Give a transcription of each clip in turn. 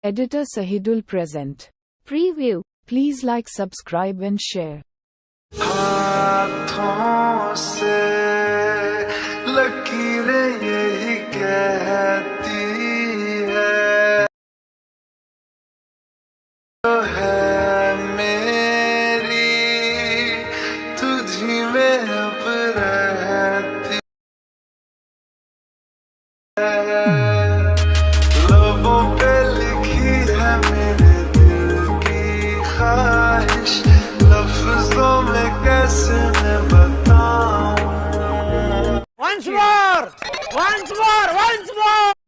Editor Sahidul present. Preview. Please like, subscribe and share. हाथों से लकीरें यही कहती है जो है मेरी तुझी में अब रहती है लबों पे लिखी है मेरे दिल की ख्वाहिश लफ्जों में कैसे मैं बताऊं Once more!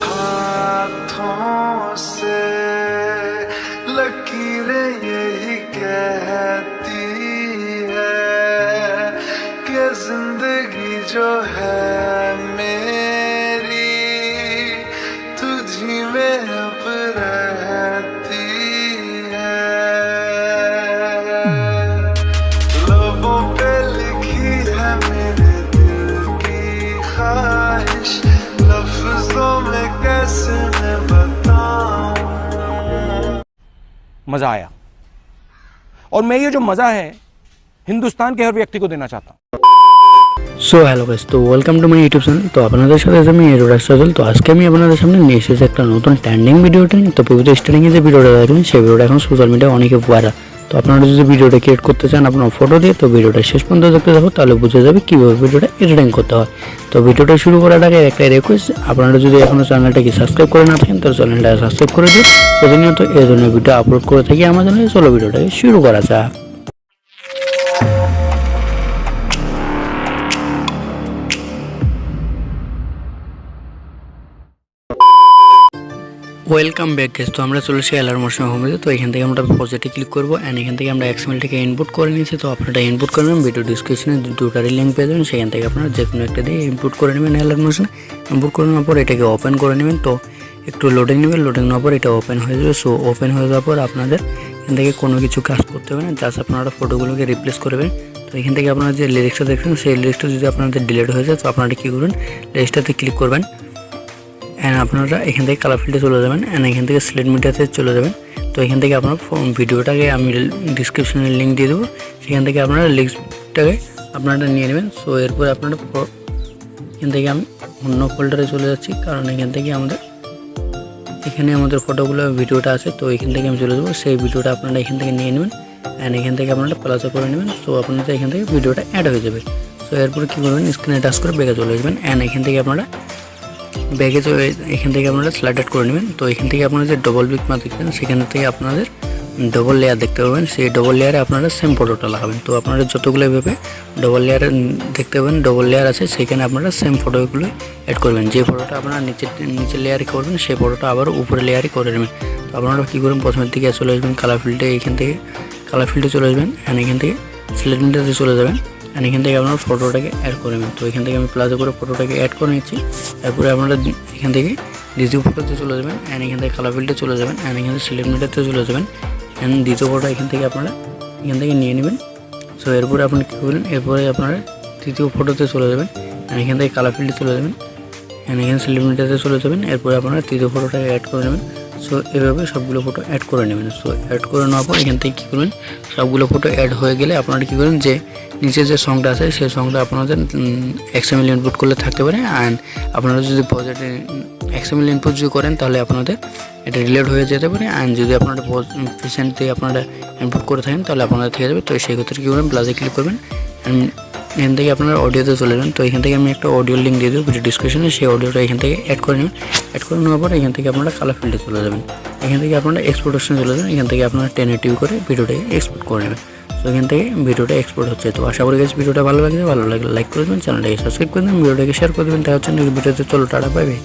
हाथों से लकीरें यही कहती है कि जिंदगी जो है मेरी तुझी में अब रहती लबों पे लिखी है मेरे दिल की ख्वाहिश लफ्जों में कैसे मैं बताऊं मज़ा आया और मैं ये जो मज़ा है हिंदुस्तान के हर व्यक्ति को देना चाहता हूँ। সো হ্যালো গাইস, তো welcome to my YouTube channel. তো আপনাদের সাথে আমি সহিদুল। তো আজকে আমি আপনাদের সামনে নিয়ে এসেছি একটা নতুন ট্রেন্ডিং ভিডিও ট্রেনিং। তো ভিডিও স্টার্টিংয়ে যে ভিডিওটা দেখলেন সেই ভিডিওটা এখন সোশ্যাল মিডিয়ায় অনেকে ভাইরাল। তো আপনারা যদি ভিডিওটা ক্রিয়েট করতে চান আপনার ফটো দিয়ে, তো ভিডিওটা শেষ পর্যন্ত দেখতে থাকুন, তাহলে বুঝে যাবে কীভাবে ভিডিওটা এডিটিং করতে হয়। তো ভিডিওটা শুরু করার আগে একটা রিকোয়েস্ট, আপনারা যদি এখনও চ্যানেলটাকে সাবস্ক্রাইব করে না থাকেন তাহলে চ্যানেলটা সাবস্ক্রাইব করে দিন। প্রতিনিয়ত এই ধরনের ভিডিও আপলোড করে থাকি আমার চ্যানেলে। চলো ভিডিওটাকে শুরু করা যাক। Welcome back guys. তো আমরা চলে এসেছি 𝗓𝗏 হোমে। তো এখান থেকে আমরা প্রজেক্টে ক্লিক করবো অ্যান্ড এখান থেকে আমরা XMLটাকে ইনপুট করে নিয়েছি। তো আপনারা ইনপুট করবেন, ভিডিও ডিসক্রিপশনে দুটারই লিঙ্ক পেয়ে যাবেন, সেখান থেকে আপনারা যে কোনো একটা দিয়ে ইনপুট করে নেবেন। 𝗓𝗏 ইনপুট করে নেওয়ার পর এটাকে ওপেন করে নেবেন। তো একটু লোডিং নেবেন, লোডিং নেওয়ার পর এটা ওপেন হয়ে যাবে। সো ওপেন হয়ে যাওয়ার পর আপনাদের এখান থেকে কোনো কিছু কাজ করতে হবে না, জাস্ট আপনারা ফটোগুলোকে রিপ্লেস করবেন। তো এখান থেকে আপনারা যে লিরিক্সটা দেখছেন সেই লিরিক্সটা যদি আপনাদের ডিলিট হয়ে যায় তো আপনারা কী করবেন, লিরিক্সটাতে ক্লিক করবেন অ্যান্ড আপনারা এখান থেকে কালার ফিল্ডে চলে যাবেন অ্যান্ড এখান থেকে সিলেক্ট মিডিয়াতে চলে যাবেন। তো এখান থেকে আপনার ভিডিওটাকে আমি ডিসক্রিপশনে লিঙ্ক দিয়ে দেবো, সেখান থেকে আপনারা লিঙ্কটাকে আপনারা নিয়ে নেবেন। সো এরপরে আপনারা এখান থেকে আমি অন্য ফোল্ডারে চলে যাচ্ছি, কারণ এখান থেকে এখানে আমাদের ফটোগুলো ভিডিওটা আছে। তো এখান থেকে আমি চলে যাবো, সেই ভিডিওটা আপনারা এখান থেকে নিয়ে নেবেন অ্যান্ড এখান থেকে আপনারা প্লাসে করে নেবেন। সো আপনাদের এখান থেকে ভিডিওটা অ্যাড হয়ে যাবে। সো এরপরে কী করবেন, স্ক্রিনে টাচ করে ব্যাগে চলে আসবেন অ্যান্ড এখান থেকে আপনারা ব্যাগে চলে এখান থেকে আপনারা স্লাইড করে নেবেন। তো এখান থেকে আপনারা যে ডবল বিট মার্ক দেখবেন সেখান থেকে আপনাদের ডবল লেয়ার দেখতে পাবেন, সেই ডবল লেয়ারে আপনারা সেম ফটোটা লাগাবেন। তো আপনারা যতগুলো এভাবে ডবল লেয়ারে দেখতে পাবেন ডবল লেয়ার আছে, সেখানে আপনারা সেম ফটোগুলো অ্যাড করবেন। যে ফটোটা আপনারা নিচের লেয়ারে করবেন সেই ফটোটা আবার উপরে লেয়ারে করে নেবেন। তো আপনারা কী করবেন, প্রথমের দিকে চলে আসবেন কালার ফিল্ডে, এখান থেকে কালার ফিল্ডে চলে আসবেন অ্যান্ড এখান থেকে সিলেক্ট মিডিয়াতে চলে যাবেন অ্যান্ড এখান থেকে আপনারা ফটোটাকে অ্যাড করে নেবেন। তো এখান থেকে আমি প্লাজে করে ফটোটাকে অ্যাড করে নিচ্ছি। তারপরে আপনারা এখান থেকে দ্বিতীয় ফটোতে চলে যাবেন অ্যান্ড এখান থেকে কালার ফিল্ডে চলে যাবেন অ্যান্ড এখান থেকে সিলেক্ট মিডিয়াতে চলে যাবেন অ্যান্ড দ্বিতীয় ফটো এখান থেকে আপনারা এখান থেকে নিয়ে নেবেন। সো এরপরে আপনি কী করবেন, এরপরে আপনারা তৃতীয় ফটোতে চলে যাবেন অ্যান্ড এখান থেকে কালার ফিল্ডে চলে যাবেন অ্যান্ড এখানে সিলেক্ট মিডিয়াতে চলে যাবেন। এরপরে আপনারা তৃতীয় ফটোটাকে অ্যাড করে নেবেন। সো এভাবে সবগুলো ফটো অ্যাড করে নেবেন। সো অ্যাড করে নেওয়ার পর এখান থেকে কী করবেন, সবগুলো ফটো অ্যাড হয়ে গেলে আপনারা কী করবেন, যে নিচে যে সংটা আছে সেই সংটা আপনাদের XML ইনপুট করলে থাকতে পারে অ্যান্ড আপনারা যদি প্রজেক্টে XML ইনপুট যদি করেন তাহলে আপনাদের এটা রিলেট হয়ে যেতে পারে অ্যান্ড যদি আপনারা রিসেন্টলি আপনারা ইনপুট করে থাকেন তাহলে আপনাদের থেকে যাবে। তো সেই ক্ষেত্রে কী করবেন, প্লাসে ক্লিক করবেন অ্যান্ড এখান থেকে আপনারা অডিওতে চলে যাবেন। তো এখান থেকে আমি একটা অডিও লিঙ্ক দিয়ে দেবো ভিডিও ডিসক্রিপশনে, সেই অডিওটা এখান থেকে অ্যাড করে নেবেন। অ্যাড করে নেওয়ার পর এখান থেকে আপনারা কালার ফিল্ডে চলে যাবেন, এখান থেকে আপনারা এক্সপোর্ট অপশনে চলে যাবেন, এখান থেকে আপনারা 1080 করে ভিডিওটাকে এক্সপোর্ট করে নেবেন। তো এখান থেকে ভিডিওটা এক্সপোর্ট হচ্ছে। তো আশা করি গেছি ভিডিওটা ভালো লাগবে, ভালো লাগলে লাইক করে দেবেন, চ্যানেলটাকে সাবস্ক্রাইব করে দেবেন, ভিডিওটাকে শেয়ার করে দেবেন। দেখা হচ্ছে ভিডিওতে। চলো টাটা, বাই বাই।